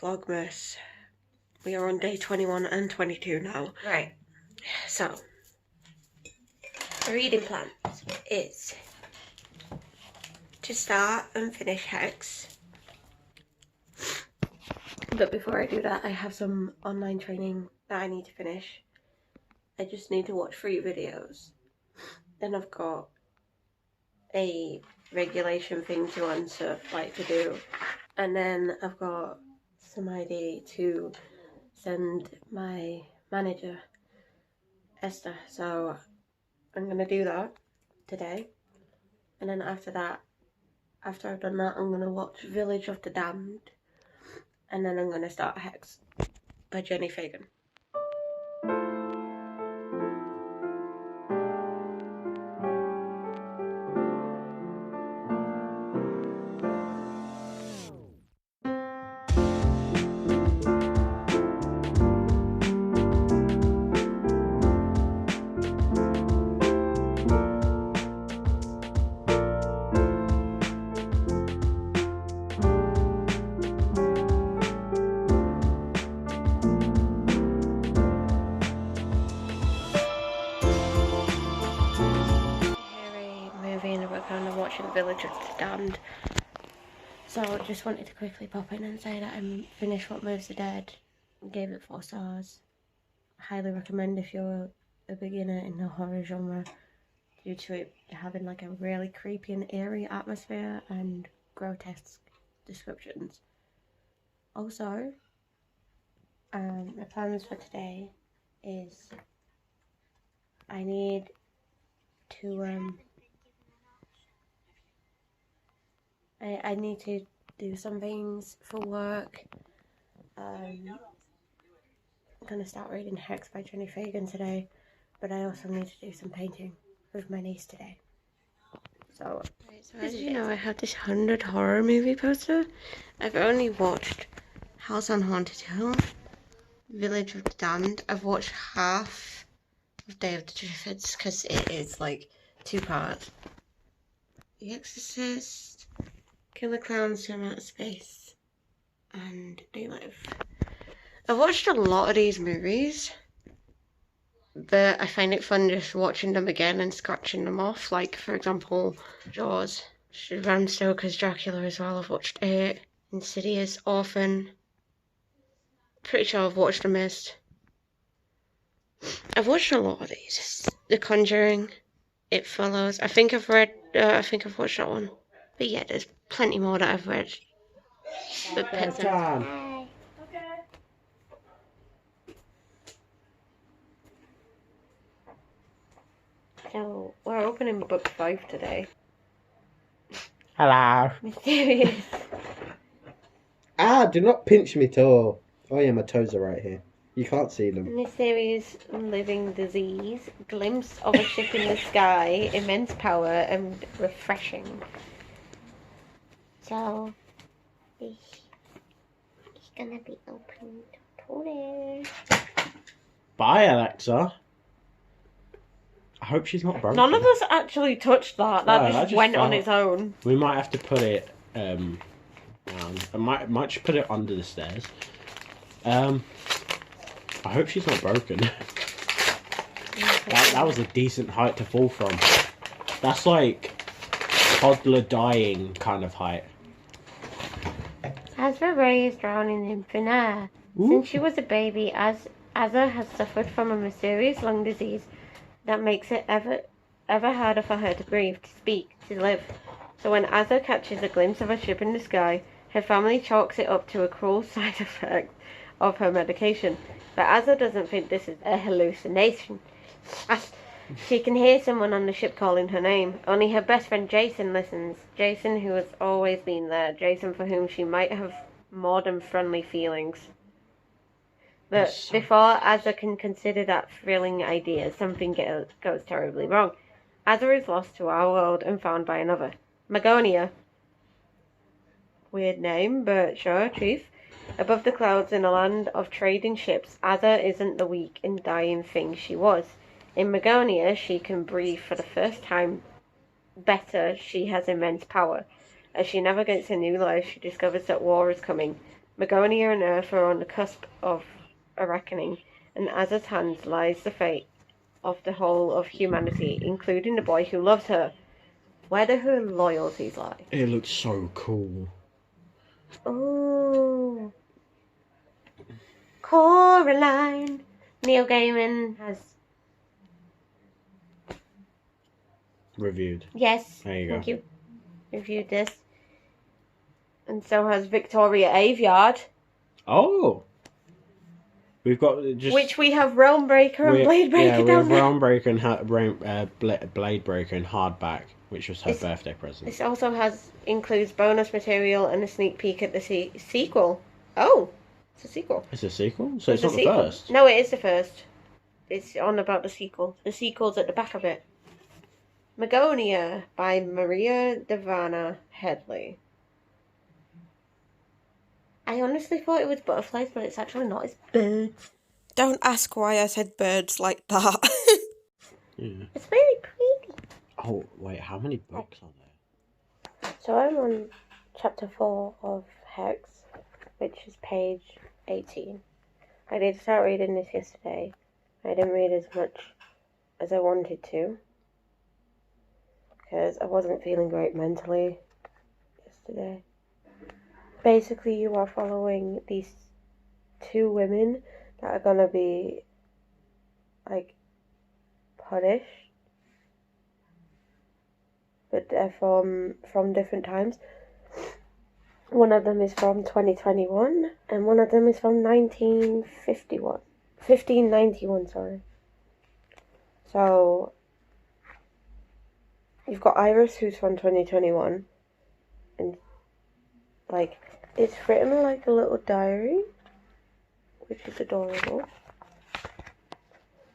Vlogmas. We are on day 21 and 22 now. Right. So, reading plans is to start and finish Hex. But before I do that, I have some online training that I need to finish. I just need to watch 3 videos. Then I've got a regulation thing to answer, like to do. And then I've got some idea to send my manager, Esther. So I'm going to do that today. And then after that, after I've done that, I'm going to watch Village of the Damned. And then I'm going to start Hex by Jenny Fagan. Watching Village of the Damned. So I just wanted to quickly pop in and say that I finished What Moves the Dead and gave it 4 stars. Highly recommend if you're a beginner in the horror genre, due to it having like a really creepy and eerie atmosphere and grotesque descriptions. Also, my plans for today is I need to I need to do some things for work. I'm going to start reading Hex by Jenny Fagan today, but I also need to do some painting with my niece today. So as you know, I have this 100 horror movie poster. I've only watched House on Haunted Hill, Village of the Damned. I've watched half of Day of the Triffids because it is like 2 parts. The Exorcist, Killer Clowns Swim Out of Space, and New Life. I've watched a lot of these movies, but I find it fun just watching them again and scratching them off. Like, for example, Jaws, Bram Stoker's Dracula as well. I've watched it. Insidious, Orphan. Pretty sure I've watched The Mist. I've watched a lot of these. The Conjuring, It Follows. I think I've watched that one. But yeah, there's plenty more that I've read. But Bedtime. Okay. So we're opening book 5 today. Hello. Mysterious. Do not pinch me toe. Oh yeah, my toes are right here. You can't see them. Mysterious living disease. Glimpse of a ship in the sky. Immense power and refreshing. So, this is gonna be opened today. Bye, Alexa. I hope she's not broken. None of us actually touched that. That just went on its own. We might have to put it down. I might just put it under the stairs. I hope she's not broken. that was a decent height to fall from. That's like toddler dying kind of height. As the ray is drowning in thin air. Since she was a baby, Azza has suffered from a mysterious lung disease that makes it ever harder for her to breathe, to speak, to live. So when Azza catches a glimpse of a ship in the sky, her family chalks it up to a cruel side effect of her medication. But Azza doesn't think this is a hallucination. She can hear someone on the ship calling her name. Only her best friend Jason listens. Jason, who has always been there. Jason, for whom she might have more than friendly feelings. But before Azza can consider that thrilling idea, something goes terribly wrong. Azza is lost to our world and found by another. Magonia. Weird name, but sure, truth. Above the clouds in a land of trading ships, Azza isn't the weak and dying thing she was. In Magonia, she can breathe for the first time better. She has immense power. As she navigates a new life, she discovers that war is coming. Magonia and Earth are on the cusp of a reckoning, and Azza's hands lies the fate of the whole of humanity, including the boy who loves her. Where do her loyalties lie? It looks so cool. Oh, Coraline. Neil Gaiman has Reviewed. yes. There you go. Thank you. Reviewed this, and so has Victoria Aveyard. Oh, we've got just Which we have Realmbreaker and Bladebreaker yeah, we down have there. Realmbreaker and Bladebreaker in hardback, which was her birthday present. This also includes bonus material and a sneak peek at the sequel. Oh, it's a sequel. It's a sequel? So it's not the sequel. first? No, it is the first. It's on about the sequel. The sequel's at the back of it. Magonia by Maria Devana Headley. I honestly thought it was butterflies, but it's actually not. It's birds. Don't ask why I said birds like that. Yeah. It's really pretty. Oh, wait, how many books are there? So I'm on chapter 4 of Hex, which is page 18. I did start reading this yesterday. I didn't read as much as I wanted to, because I wasn't feeling great mentally yesterday. Basically, you are following these two women that are gonna be, like, punished, but they're from different times. One of them is from 2021, and one of them is from 1591, sorry. So, you've got Iris, who's from 2021, and, like, it's written like a little diary, which is adorable.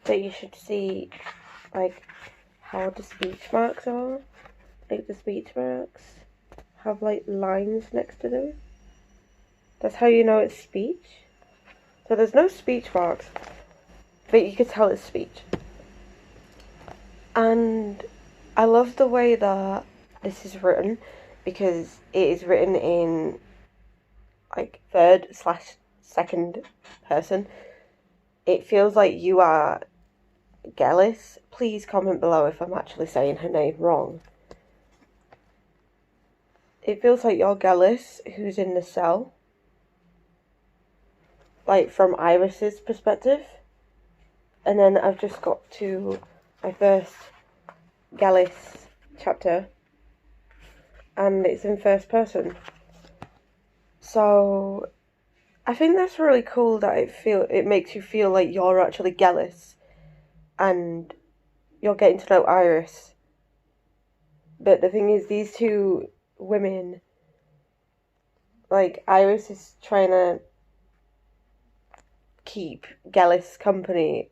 But you should see, like, how the speech marks are. Like, the speech marks have, like, lines next to them. That's how you know it's speech. So there's no speech marks, but you could tell it's speech. And I love the way that this is written, because it is written in, like, third/second person. It feels like you are Gellis. Please comment below if I'm actually saying her name wrong. It feels like you're Gellis, who's in the cell. Like, from Iris's perspective. And then I've just got to my first Gellis chapter, and it's in first person. So I think that's really cool that it makes you feel like you're actually Gellis and you're getting to know Iris. But the thing is, these two women, like, Iris is trying to keep Gellis company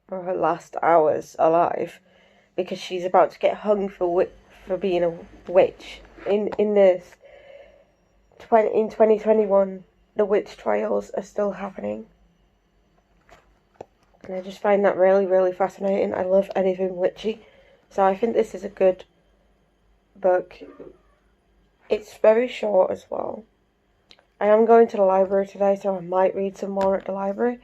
for her last hours alive, because she's about to get hung for being a witch. In 2021, the witch trials are still happening. And I just find that really, really fascinating. I love anything witchy. So I think this is a good book. It's very short as well. I am going to the library today, so I might read some more at the library.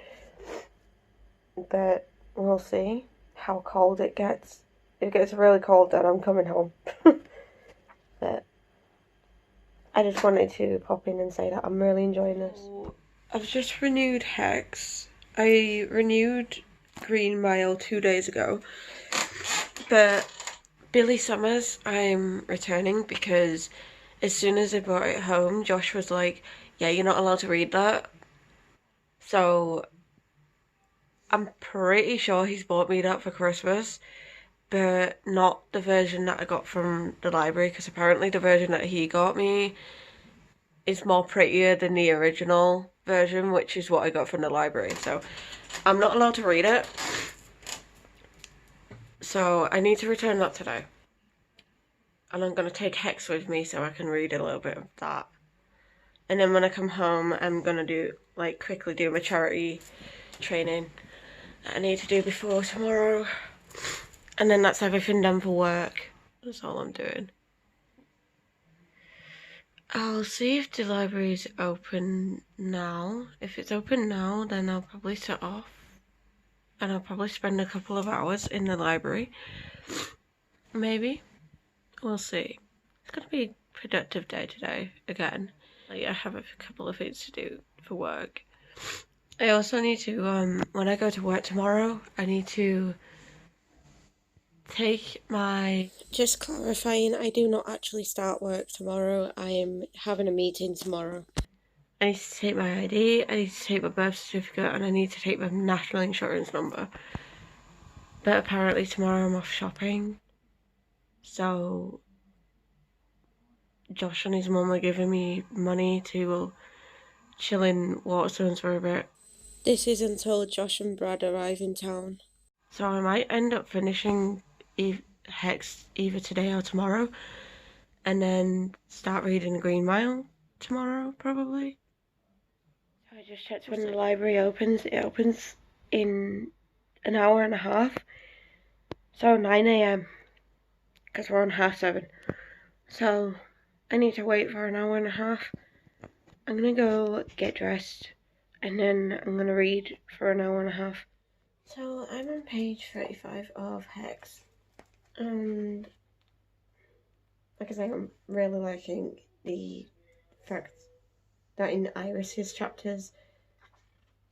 But we'll see how cold it gets. If it gets really cold, then I'm coming home. But I just wanted to pop in and say that I'm really enjoying this. I've just renewed Hex. I renewed Green Mile 2 days ago. But Billy Summers, I'm returning, because as soon as I brought it home, Josh was like, yeah, you're not allowed to read that. So I'm pretty sure he's bought me that for Christmas, but not the version that I got from the library, because apparently the version that he got me is more prettier than the original version, which is what I got from the library. So I'm not allowed to read it. So I need to return that today. And I'm going to take Hex with me so I can read a little bit of that. And then when I come home, I'm going to quickly do my charity training that I need to do before tomorrow. And then that's everything done for work. That's all I'm doing. I'll see if the library's open now. If it's open now, then I'll probably set off. And I'll probably spend a couple of hours in the library. Maybe. We'll see. It's going to be a productive day today, again. Like, I have a couple of things to do for work. I also need to, when I go to work tomorrow, I need to take my... Just clarifying, I do not actually start work tomorrow. I am having a meeting tomorrow. I need to take my ID, I need to take my birth certificate, and I need to take my national insurance number. But apparently tomorrow I'm off shopping. So Josh and his mum are giving me money to chill in Waterstones for a bit. This is until Josh and Brad arrive in town. So I might end up finishing Hex either today or tomorrow, and then start reading the Green Mile tomorrow, probably. So I just checked when the library opens. It opens in an hour and a half. So 9 AM, because we're on 7:30. So I need to wait for an hour and a half. I'm gonna go get dressed, and then I'm gonna read for an hour and a half. So I'm on page 35 of Hex, and like I say, I'm really liking the fact that in Iris's chapters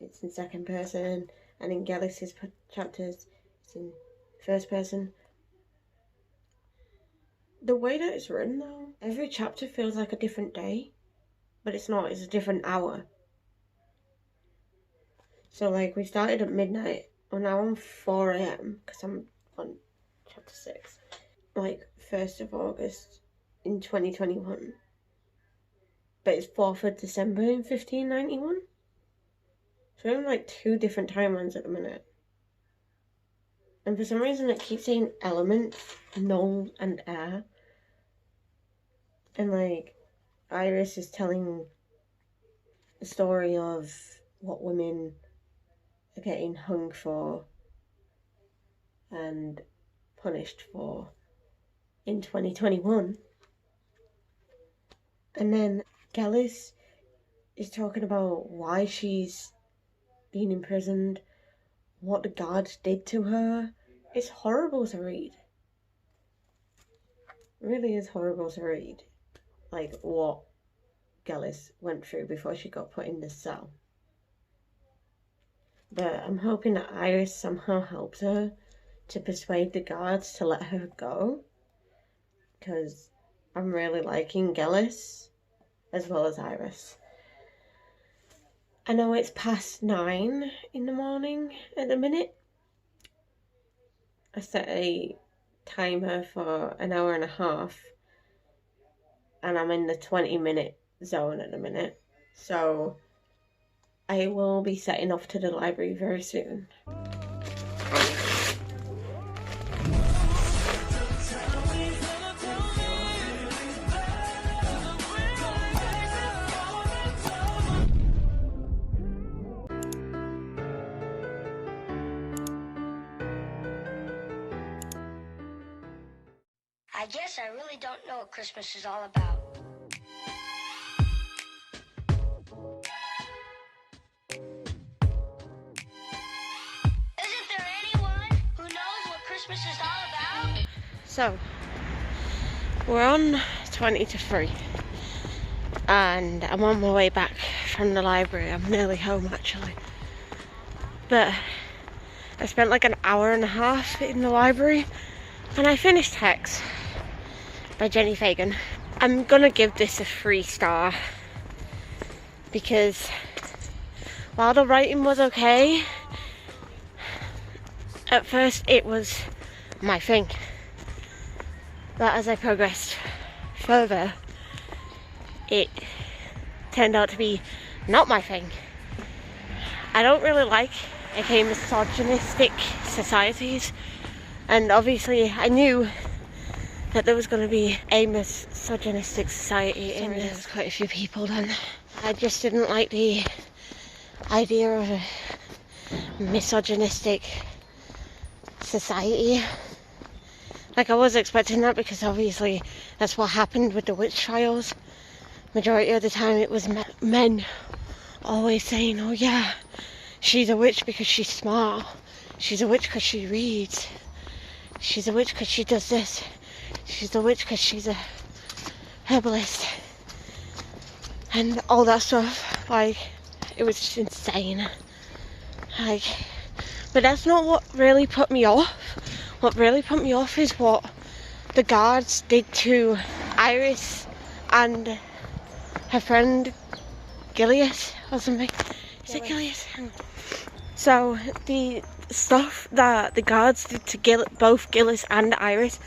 it's in second person, and in Galaxy's chapters it's in first person. The way that it's written though, every chapter feels like a different day, but it's not, it's a different hour. So like we started at midnight, we're now on 4 AM because I'm on chapter 6. Like 1st of August in 2021. But it's 4th of December in 1591. So we're on like 2 different timelines at the minute. And for some reason it keeps saying element, null, and air. And like Iris is telling the story of what women are getting hung for and punished for in 2021. And then Gallus is talking about why she's been imprisoned, what the guards did to her. It's horrible to read. It really is horrible to read. Like what Gallus went through before she got put in the cell. But I'm hoping that Iris somehow helps her to persuade the guards to let her go. Because I'm really liking Gallus as well as Iris. I know it's past 9 in the morning at the minute. I set a timer for an hour and a half. And I'm in the 20-minute zone at the minute. So I will be setting off to the library very soon. I guess I really don't know what Christmas is all about. Isn't there anyone who knows what Christmas is all about? So, we're on 20 to 3. And I'm on my way back from the library. I'm nearly home actually. But I spent like an hour and a half in the library. And I finished Hex by Jenny Fagan. I'm gonna give this a 3-star because while the writing was okay, at first it was my thing. But as I progressed further, it turned out to be not my thing. I don't really like misogynistic societies, and obviously I knew that there was going to be a misogynistic society in there. There's quite a few people then. I just didn't like the idea of a misogynistic society. Like I was expecting that because obviously that's what happened with the witch trials. majority of the time it was men always saying, oh yeah, she's a witch because she's smart. She's a witch because she reads. She's a witch because she does this. She's a witch because she's a herbalist. And all that stuff, like, it was just insane. Like, but that's not what really put me off. What really put me off is what the guards did to Iris and her friend Gillias or something. Is it Gillias? So the stuff that the guards did to both Gillis and Iris,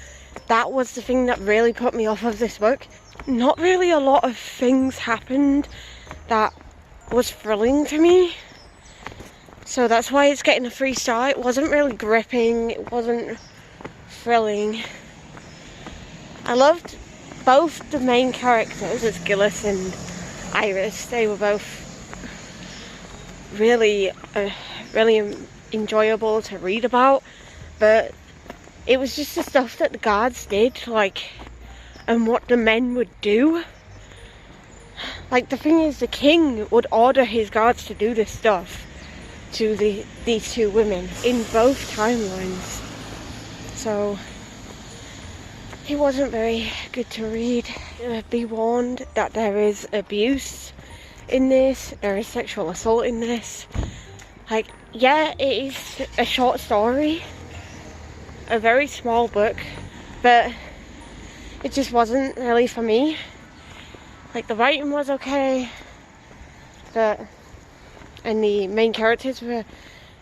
that was the thing that really put me off of this book. Not really a lot of things happened that was thrilling to me. So that's why it's getting a 3 star. It wasn't really gripping, it wasn't thrilling. I loved both the main characters, as Gillis and Iris. They were both really enjoyable to read about, but it was just the stuff that the guards did, like, and what the men would do. Like, the thing is, the king would order his guards to do this stuff to these 2 women in both timelines. So it wasn't very good to read. Be warned that there is abuse in this, there is sexual assault in this. Like, yeah, it is a short story, a very small book, but it just wasn't really for me. Like, the writing was okay, and the main characters were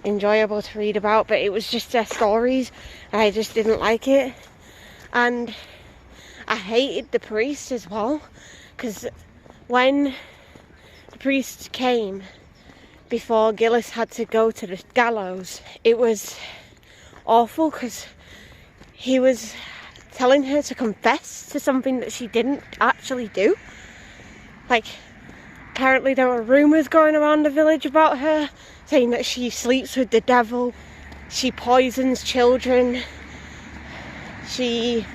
enjoyable to read about, but it was just their stories, and I just didn't like it. And I hated the priest as well, because when the priest came before Gillis had to go to the gallows, it was awful, because he was telling her to confess to something that she didn't actually do. Like, apparently there were rumours going around the village about her, saying that she sleeps with the devil, she poisons children, she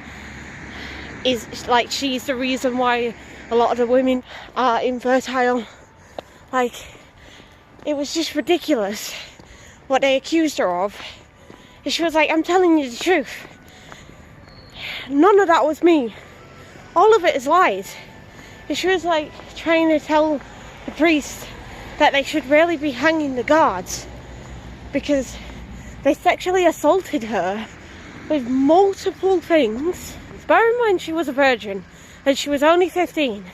is, like, she's the reason why a lot of the women are infertile. Like, it was just ridiculous what they accused her of. And she was like, I'm telling you the truth. None of that was me. All of it is lies. And she was like trying to tell the priest that they should really be hanging the guards because they sexually assaulted her with multiple things. Bear in mind she was a virgin and she was only 15.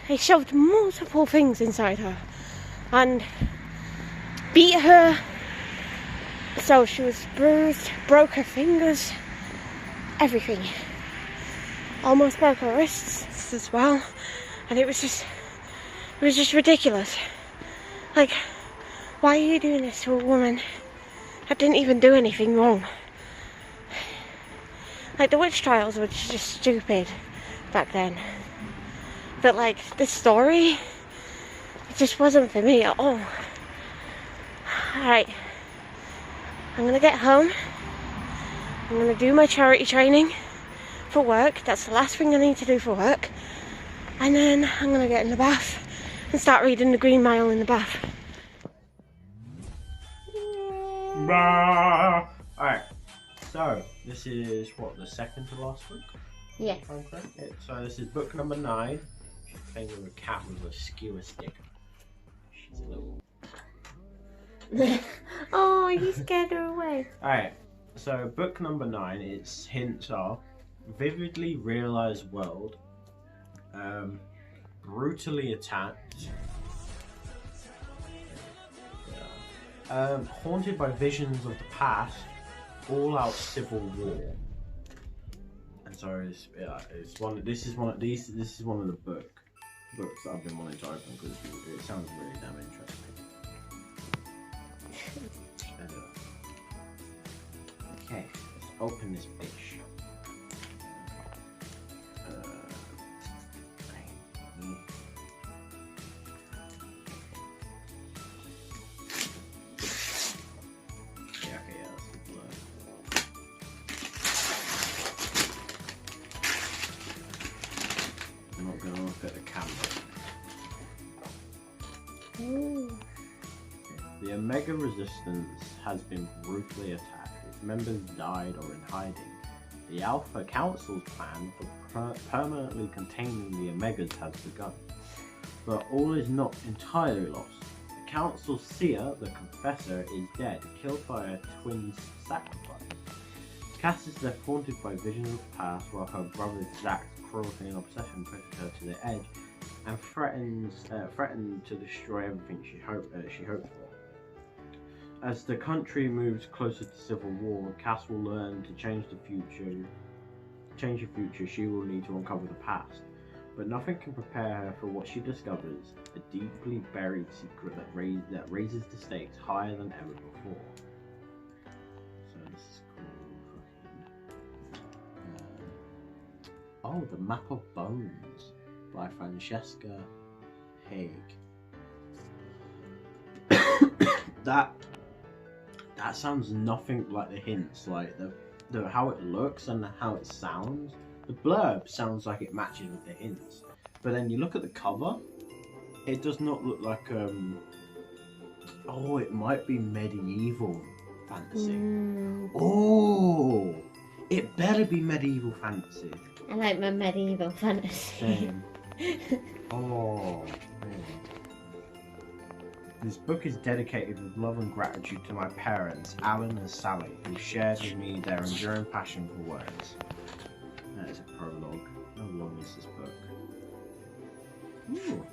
They shoved multiple things inside her and beat her so she was bruised, broke her fingers, everything. Almost broke her wrists as well, and it was just ridiculous. Like, why are you doing this to a woman that didn't even do anything wrong? Like, the witch trials were just stupid back then. But, like, this story, it just wasn't for me at all. Alright, I'm gonna get home. I'm gonna do my charity training for work. That's the last thing I need to do for work. And then I'm gonna get in the bath and start reading The Green Mile in the bath. Alright, so this is what, the second to last book? Yeah. If I'm correct? Yeah. So this is book number 9. She's playing with a cat with a skewer stick. She's a little... Oh, you scared her away. Alright, so book number 9, its hints are vividly realised world, brutally attacked, haunted by visions of the past, all-out civil war. And so it's one. This is one of the books that I've been wanting to open because it sounds really damn interesting. Okay, let's open this bitch. I'm not gonna look at the camera. Ooh. The Omega Resistance has been brutally attacked. Its members died or in hiding. The Alpha Council's plan for permanently containing the Omegas has begun. But all is not entirely lost. The Council's seer, the Confessor, is dead, killed by a twin's sacrifice. Cass is left haunted by visions of the past, while her brother Zack's cruelty and obsession pushes her to the edge and threaten to destroy everything she hoped for. As the country moves closer to civil war, Cass will learn to change the future. She will need to uncover the past, but nothing can prepare her for what she discovers: a deeply buried secret that raises the stakes higher than ever before. So this is called. Oh, the Map of Bones by Francesca Haig. That sounds nothing like the hints, like the how it looks and how it sounds. The blurb sounds like it matches with the hints, but then you look at the cover, it does not look like oh, it might be medieval fantasy. Oh, it better be medieval fantasy. I like my medieval fantasy. Same. Oh. This book is dedicated with love and gratitude to my parents, Alan and Sally, who shared with me their enduring passion for words. That is a prologue. How long is this book? Ooh.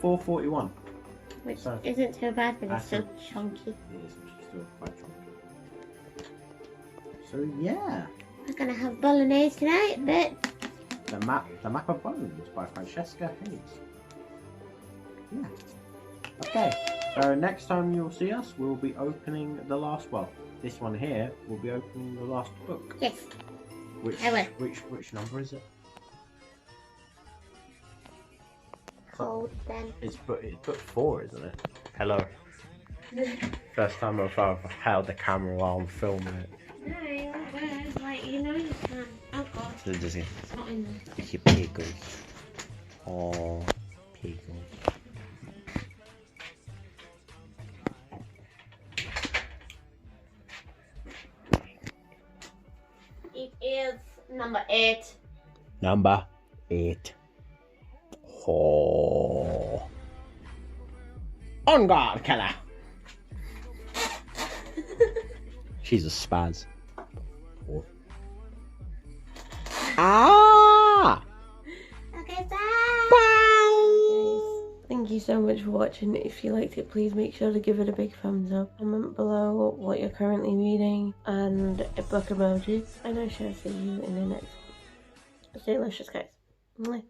441. Which So, isn't too bad, but it's still chunky. It is still quite chunky. So yeah. We're gonna have bolognese tonight, but The Map of Bones by Francesca Hayes. Yeah. Okay, so next time you'll see us, we'll be opening the last one. This one here will be opening the last book. yes. Which I will. which number is it? Hold then. It's book 4, isn't it? Hello. First time I've held the camera while I'm filming it. No, where's like you know you can. Oh god. So does he? It's not in there. It's your pickles. Oh, pickles. It is number 8. Number 8. Oh. On guard, killer. She's a spaz. Oh. Ah! Okay, bye! Thank you so much for watching. If you liked it, please make sure to give it a big thumbs up. Comment below what you're currently reading and a book emoji. And I shall see you in the next. Stay delicious, guys. Bye.